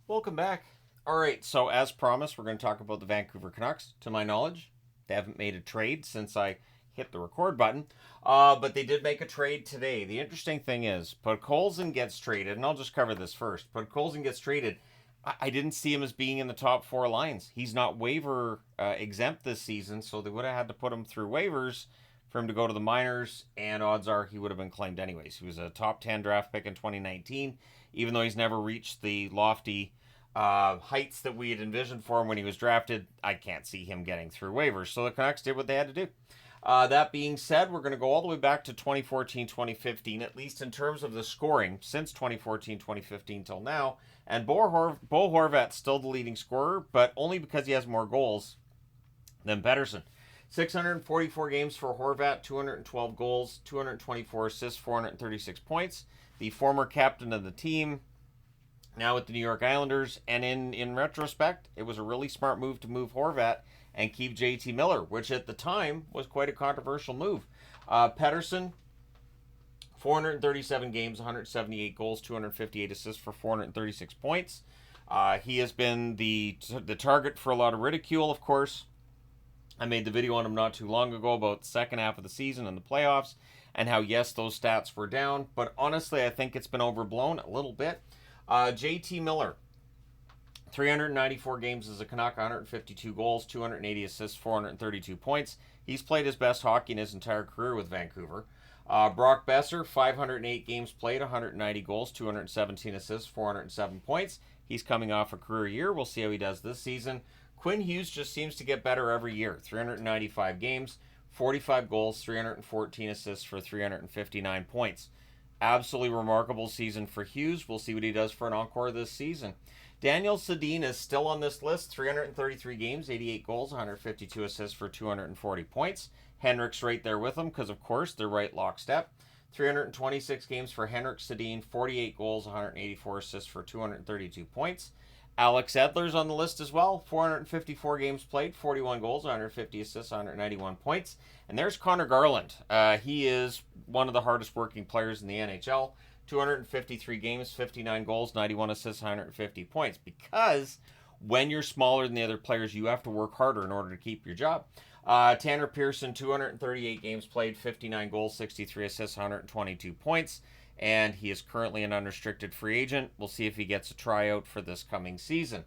Welcome back. All right, so as promised, we're going to talk about the Vancouver Canucks. To my knowledge, they haven't made a trade since I hit the record button, but they did make a trade today. The interesting thing is, Podkolzin gets traded, and I'll just cover this first. Podkolzin gets traded. I didn't see him as being in the top four lines. He's not waiver exempt this season, so they would have had to put him through waivers for him to go to the minors, and odds are he would have been claimed anyways. He was a top 10 draft pick in 2019, even though he's never reached the lofty heights that we had envisioned for him when he was drafted. I can't see him getting through waivers. So the Canucks did what they had to do. That being said, we're going to go all the way back to 2014 2015, at least in terms of the scoring since 2014 2015 till now. And Bo Horvat's still the leading scorer, but only because he has more goals than Pettersson. 644 games for Horvat, 212 goals, 224 assists, 436 points. The former captain of the team, now with the New York Islanders, and in retrospect, it was a really smart move to move Horvat and keep JT Miller, which at the time was quite a controversial move. Pettersson, 437 games, 178 goals, 258 assists for 436 points. He has been the target for a lot of ridicule, of course. I made the video on him not too long ago about the second half of the season and the playoffs and how, yes, those stats were down, but honestly, I think it's been overblown a little bit. JT Miller, 394 games as a Canuck, 152 goals, 280 assists, 432 points. He's played his best hockey in his entire career with Vancouver. Brock Besser, 508 games played, 190 goals, 217 assists, 407 points. He's coming off a career year. We'll see how he does this season. Quinn Hughes just seems to get better every year. 395 games, 45 goals, 314 assists for 359 points. Absolutely remarkable season for Hughes. We'll see what he does for an encore this season. Daniel Sedin is still on this list. 333 games, 88 goals, 152 assists for 240 points. Henrik's right there with him because, of course, they're right lockstep. 326 games for Henrik Sedin, 48 goals, 184 assists for 232 points. Alex Edler's on the list as well. 454 games played, 41 goals, 150 assists, 191 points. And there's Connor Garland. He is one of the hardest working players in the NHL. 253 games, 59 goals, 91 assists, 150 points. Because when you're smaller than the other players, you have to work harder in order to keep your job. Tanner Pearson, 238 games played, 59 goals, 63 assists, 122 points. And he is currently an unrestricted free agent. We'll see if he gets a tryout for this coming season.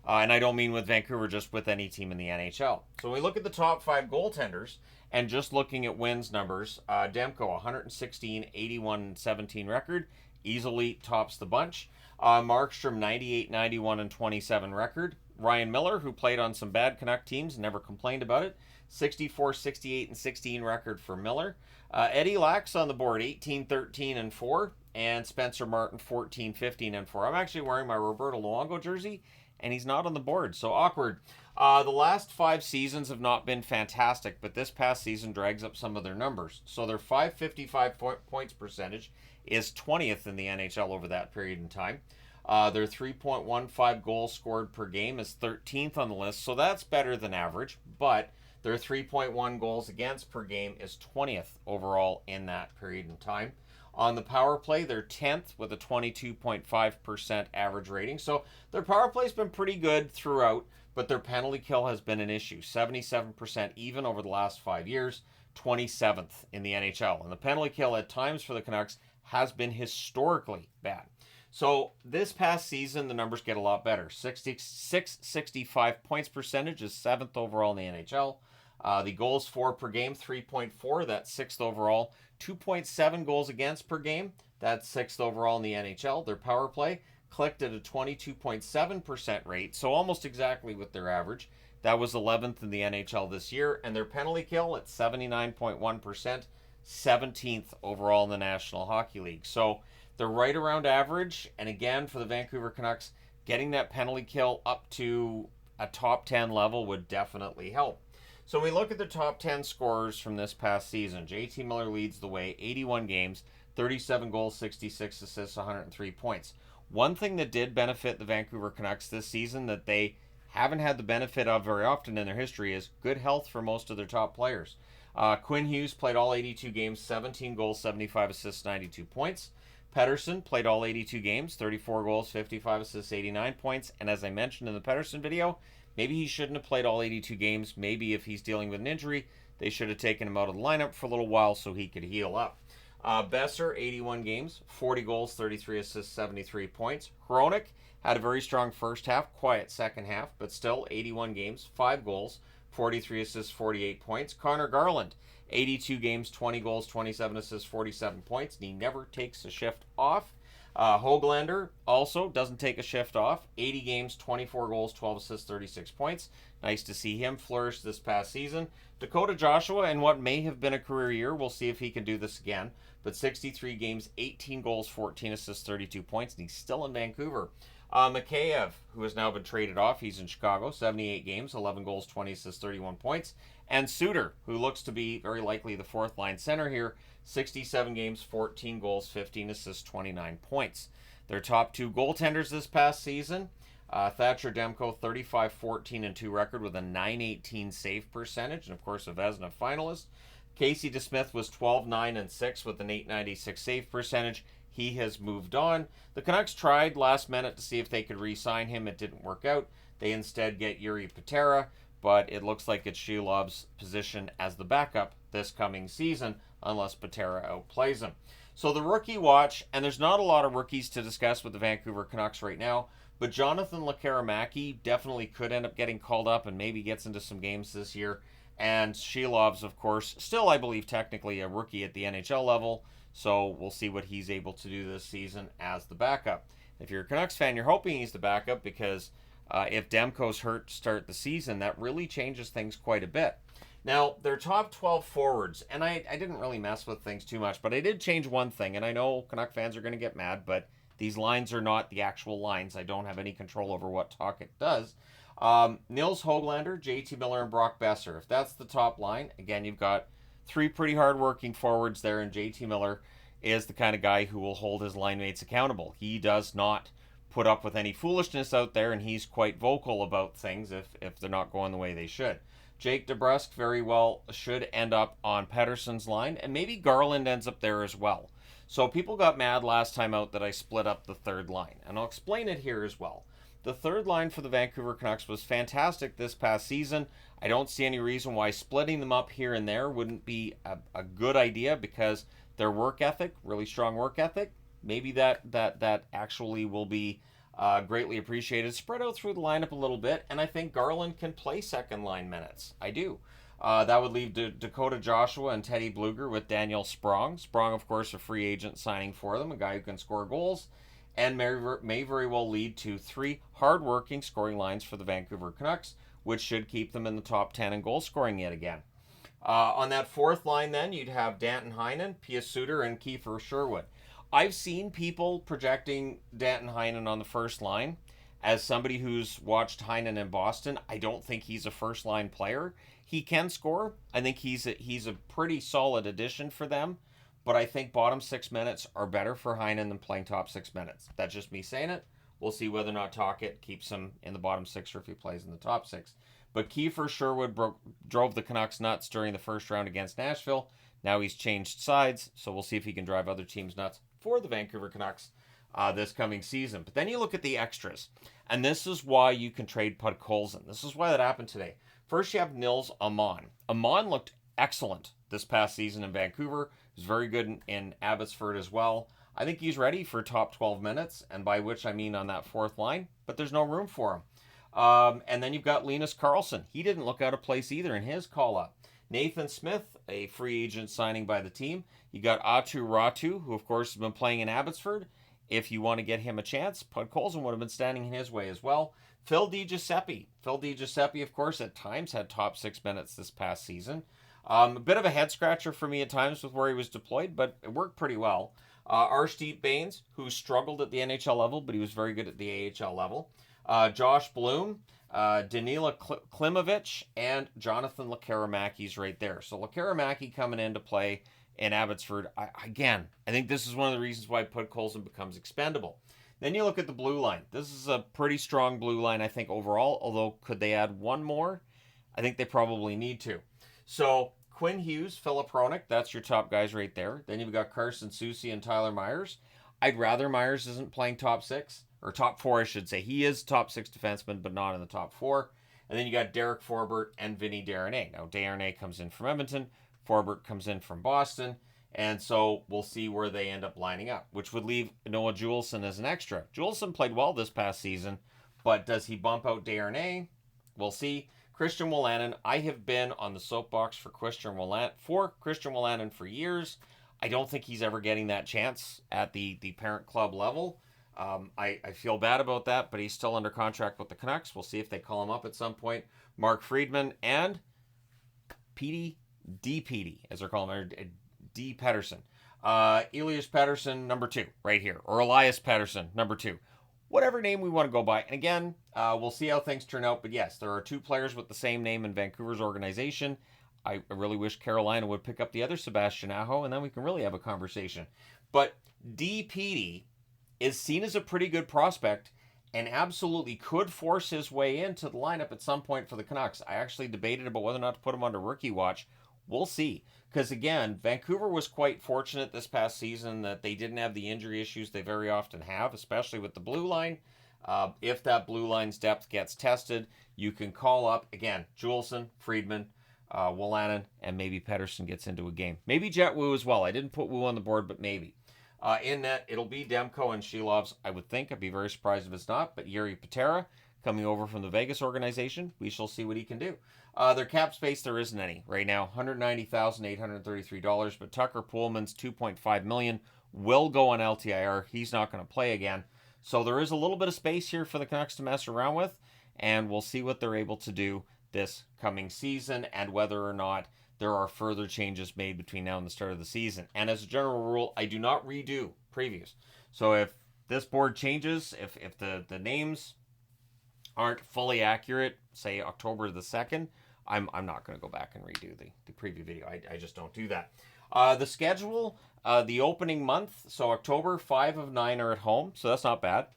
And I don't mean with Vancouver, just with any team in the NHL. So when we look at the top five goaltenders, and just looking at wins numbers, Demko, 116, 81, 17 record, easily tops the bunch. Markstrom, 98, 91, and 27 record. Ryan Miller, who played on some bad Canuck teams, never complained about it. 64, 68, and 16 record for Miller. Eddie Lax on the board, 18, 13, and 4. And Spencer Martin, 14, 15, and 4. I'm actually wearing my Roberto Luongo jersey, and he's not on the board, so awkward. The last 5 seasons have not been fantastic, but this past season drags up some of their numbers. So their 555 points percentage is 20th in the NHL over that period in time. Their 3.15 goals scored per game is 13th on the list, so that's better than average, but their 3.1 goals against per game is 20th overall in that period in time. On the power play, they're 10th with a 22.5% average rating. So their power play's been pretty good throughout, but their penalty kill has been an issue. 77% even over the last 5 years, 27th in the NHL. And the penalty kill at times for the Canucks has been historically bad. So this past season, the numbers get a lot better. 65 points percentage is 7th overall in the NHL. The goals for per game, 3.4, that's 6th overall. 2.7 goals against per game, that's 6th overall in the NHL. Their power play clicked at a 22.7% rate, so almost exactly with their average. That was 11th in the NHL this year. And their penalty kill at 79.1%, 17th overall in the National Hockey League. So they're right around average. And again, for the Vancouver Canucks, getting that penalty kill up to a top 10 level would definitely help. So when we look at the top 10 scorers from this past season, JT Miller leads the way, 81 games, 37 goals, 66 assists, 103 points. One thing that did benefit the Vancouver Canucks this season that they haven't had the benefit of very often in their history is good health for most of their top players. Quinn Hughes played all 82 games, 17 goals, 75 assists, 92 points. Pettersson played all 82 games, 34 goals, 55 assists, 89 points. And as I mentioned in the Pettersson video, maybe he shouldn't have played all 82 games. Maybe if he's dealing with an injury, they should have taken him out of the lineup for a little while so he could heal up. Besser, 81 games, 40 goals, 33 assists, 73 points. Hronik had a very strong first half, quiet second half, but still 81 games, 5 goals, 43 assists, 48 points. Connor Garland, 82 games, 20 goals, 27 assists, 47 points, and he never takes a shift off. Höglander also doesn't take a shift off. 80 games, 24 goals, 12 assists, 36 points. Nice to see him flourish this past season. Dakota Joshua, in what may have been a career year, we'll see if he can do this again, but 63 games, 18 goals, 14 assists, 32 points, and he's still in Vancouver. Mikheyev, who has now been traded off, he's in Chicago, 78 games, 11 goals, 20 assists, 31 points. And Suter, who looks to be very likely the fourth line center here, 67 games, 14 goals, 15 assists, 29 points. Their top two goaltenders this past season, Thatcher Demko, 35-14-2 record with a .918 save percentage, and of course a Vezina finalist. Casey DeSmith was 12-9-6 with an .896 save percentage. He has moved on. The Canucks tried last minute to see if they could re-sign him. It didn't work out. They instead get Yuri Patera, but it looks like it's Shelov's position as the backup this coming season, unless Patera outplays him. So the rookie watch, and there's not a lot of rookies to discuss with the Vancouver Canucks right now, but Jonathan Lekkerimäki definitely could end up getting called up and maybe gets into some games this year. And Shelov's, of course, still, I believe, technically a rookie at the NHL level, so we'll see what he's able to do this season as the backup. If you're a Canucks fan, you're hoping he's the backup because if Demko's hurt to start the season, that really changes things quite a bit. Now, their top 12 forwards, and I didn't really mess with things too much, but I did change one thing, and I know Canuck fans are going to get mad, but these lines are not the actual lines. I don't have any control over what Talkit does. Nils Höglander, JT Miller, and Brock Besser. If that's the top line, again, you've got three pretty hard-working forwards there, and JT Miller is the kind of guy who will hold his line mates accountable. He does not put up with any foolishness out there, and he's quite vocal about things if they're not going the way they should. Jake DeBrusk very well should end up on Pettersson's line, and maybe Garland ends up there as well. So people got mad last time out that I split up the third line, and I'll explain it here as well. The third line for the Vancouver Canucks was fantastic this past season. I don't see any reason why splitting them up here and there wouldn't be a good idea because their work ethic, really strong work ethic, maybe that actually will be greatly appreciated. Spread out through the lineup a little bit, and I think Garland can play second line minutes. I do. That would leave Dakota Joshua and Teddy Bluger with Daniel Sprong. Sprong, of course, a free agent signing for them, a guy who can score goals, and may very well lead to three hard-working scoring lines for the Vancouver Canucks, which should keep them in the top 10 in goal scoring yet again. On that fourth line, then, you'd have Danton Heinen, Pius Suter, and Kiefer Sherwood. I've seen people projecting Danton Heinen on the first line. As somebody who's watched Heinen in Boston, I don't think he's a first-line player. He can score. I think he's a pretty solid addition for them. But I think bottom 6 minutes are better for Heinen than playing top 6 minutes. That's just me saying it. We'll see whether or not Talkit keeps him in the bottom 6 or if he plays in the top 6. But Kiefer Sherwood drove the Canucks nuts during the first round against Nashville. Now he's changed sides, so we'll see if he can drive other teams nuts for the Vancouver Canucks this coming season. But then you look at the extras, and this is why you can trade Podkolzin. This is why that happened today. First, you have Nils Amon. Amon looked excellent this past season in Vancouver. He was very good in Abbotsford as well. I think he's ready for top 12 minutes, and by which I mean on that fourth line, but there's no room for him. And then you've got Linus Karlsson. He didn't look out of place either in his call-up. Nathan Smith, a free agent signing by the team. You got Atu Ratu, who of course has been playing in Abbotsford. If you want to get him a chance, Podkolzin would have been standing in his way as well. Phil DiGiuseppe. Phil DiGiuseppe, of course, at times had top 6 minutes this past season. A bit of a head-scratcher for me at times with where he was deployed, but it worked pretty well. Arshdeep Bains, who struggled at the NHL level, but he was very good at the AHL level. Josh Bloom, Danila Klimovich, and Jonathan Lekkerimäki's right there. So Lekkerimäki coming in to play in Abbotsford. I think this is one of the reasons why Podkolzin becomes expendable. Then you look at the blue line. This is a pretty strong blue line, I think, overall, although could they add one more? I think they probably need to. So Quinn Hughes, Philip Hronik, that's your top guys right there. Then you've got Carson Soucy and Tyler Myers. I'd rather Myers isn't playing top six, or top four, I should say. He is top six defenseman, but not in the top four. And then you got Derek Forbert and Vinny Darnay. Now, Darnay comes in from Edmonton. Forbert comes in from Boston. And so we'll see where they end up lining up, which would leave Noah Juleson as an extra. Juleson played well this past season, but does he bump out Darnay? We'll see. Christian Wolanin, I have been on the soapbox for Christian Wolanin for years. I don't think he's ever getting that chance at the parent club level. I feel bad about that, but he's still under contract with the Canucks. We'll see if they call him up at some point. Mark Friedman and Petey, as they're calling him, D. Pettersson. Elias Pettersson, number 2, right here. Or Elias Pettersson, number 2. Whatever name we want to go by. And again, we'll see how things turn out. But yes, there are 2 players with the same name in Vancouver's organization. I really wish Carolina would pick up the other Sebastian Aho, and then we can really have a conversation. But D. Petey is seen as a pretty good prospect and absolutely could force his way into the lineup at some point for the Canucks. I actually debated about whether or not to put him under rookie watch. We'll see. Because again, Vancouver was quite fortunate this past season that they didn't have the injury issues they very often have, especially with the blue line. If that blue line's depth gets tested, you can call up, again, Juleson, Friedman, Wolanin, and maybe Pettersson gets into a game. Maybe Jet Wu as well. I didn't put Wu on the board, but maybe. In net, it'll be Demko and Shilovs, I would think. I'd be very surprised if it's not. But Yuri Patera, coming over from the Vegas organization, we shall see what he can do. Their cap space, there isn't any right now. $190,833. But Tucker Poolman's $2.5 million will go on LTIR. He's not going to play again. So there is a little bit of space here for the Canucks to mess around with. And we'll see what they're able to do this coming season and whether or not there are further changes made between now and the start of the season. And as a general rule, I do not redo previews. So if this board changes, if the names aren't fully accurate, say October the 2nd, I'm not going to go back and redo the preview video. I just don't do that. The schedule, the opening month, so October, 5 of 9 are at home, so that's not bad.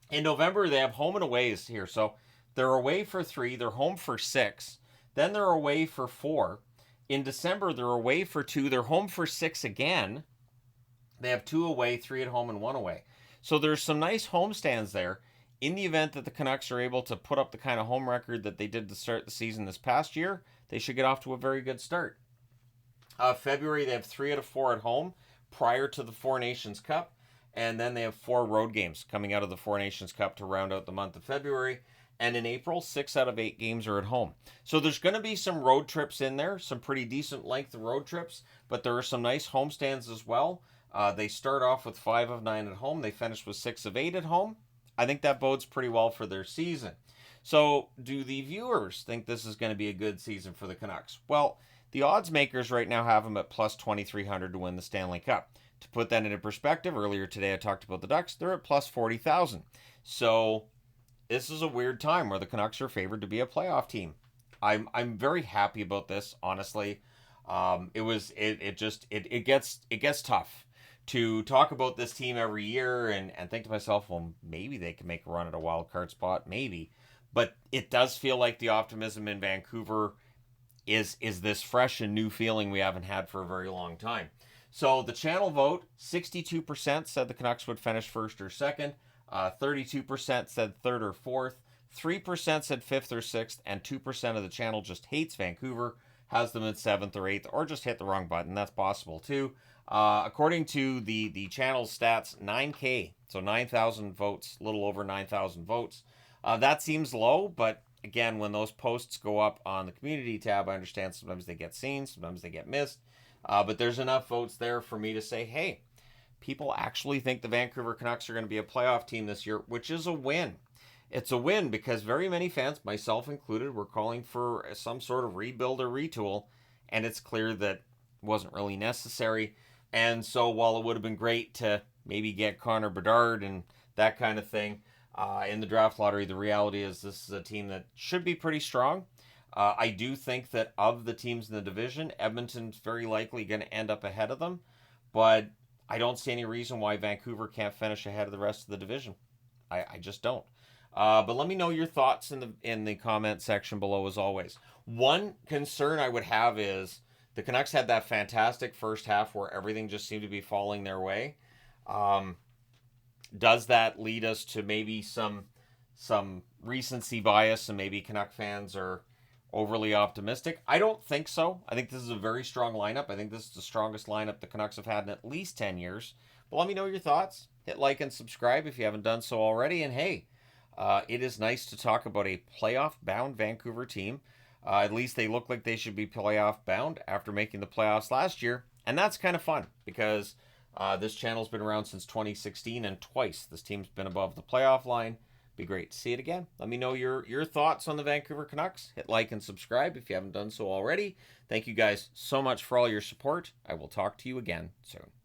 In November, they have home and aways here. So they're away for 3, they're home for 6, then they're away for 4. In December, they're away for 2, they're home for 6 again. They have 2 away, 3 at home, and 1 away. So there's some nice homestands there. In the event that the Canucks are able to put up the kind of home record that they did to start the season this past year, they should get off to a very good start. February, they have 3 out of 4 at home prior to the Four Nations Cup. And then they have 4 road games coming out of the Four Nations Cup to round out the month of February. And in April, 6 out of 8 games are at home. So there's going to be some road trips in there, some pretty decent length of road trips. But there are some nice homestands as well. They start off with 5 of 9 at home. They finish with 6 of 8 at home. I think that bodes pretty well for their season. So do the viewers think this is going to be a good season for the Canucks? Well, the odds makers right now have them at plus 2,300 to win the Stanley Cup. To put that into perspective, earlier today I talked about the Ducks. They're at plus 40,000. So this is a weird time where the Canucks are favored to be a playoff team. I'm very happy about this, honestly. It gets tough to talk about this team every year and think to myself, well, maybe they can make a run at a wild card spot, maybe. But it does feel like the optimism in Vancouver is this fresh and new feeling we haven't had for a very long time. So the channel vote, 62% said the Canucks would finish first or second, 32% said third or fourth, 3% said fifth or sixth, and 2% of the channel just hates Vancouver, has them at 7th or 8th, or just hit the wrong button. That's possible too. According to the channel's stats, 9K, so 9,000 votes, a little over 9,000 votes. That seems low, but again, when those posts go up on the community tab, I understand sometimes they get seen, sometimes they get missed. But there's enough votes there for me to say, hey, people actually think the Vancouver Canucks are going to be a playoff team this year, which is a win. It's a win because very many fans, myself included, were calling for some sort of rebuild or retool, and it's clear that wasn't really necessary. And so while it would have been great to maybe get Connor Bedard and that kind of thing in the draft lottery, the reality is this is a team that should be pretty strong. I do think that of the teams in the division, Edmonton's very likely going to end up ahead of them, but I don't see any reason why Vancouver can't finish ahead of the rest of the division. I just don't. But let me know your thoughts in the comment section below as always. One concern I would have is the Canucks had that fantastic first half where everything just seemed to be falling their way. Does that lead us to maybe some recency bias and maybe Canuck fans are overly optimistic? I don't think so. I think this is a very strong lineup. I think this is the strongest lineup the Canucks have had in at least 10 years. But let me know your thoughts. Hit like and subscribe if you haven't done so already. And hey, it is nice to talk about a playoff-bound Vancouver team. At least they look like they should be playoff-bound after making the playoffs last year. And that's kind of fun because this channel's been around since 2016, and twice this team's been above the playoff line. Be great to see it again. Let me know your thoughts on the Vancouver Canucks. Hit like and subscribe if you haven't done so already. Thank you guys so much for all your support. I will talk to you again soon.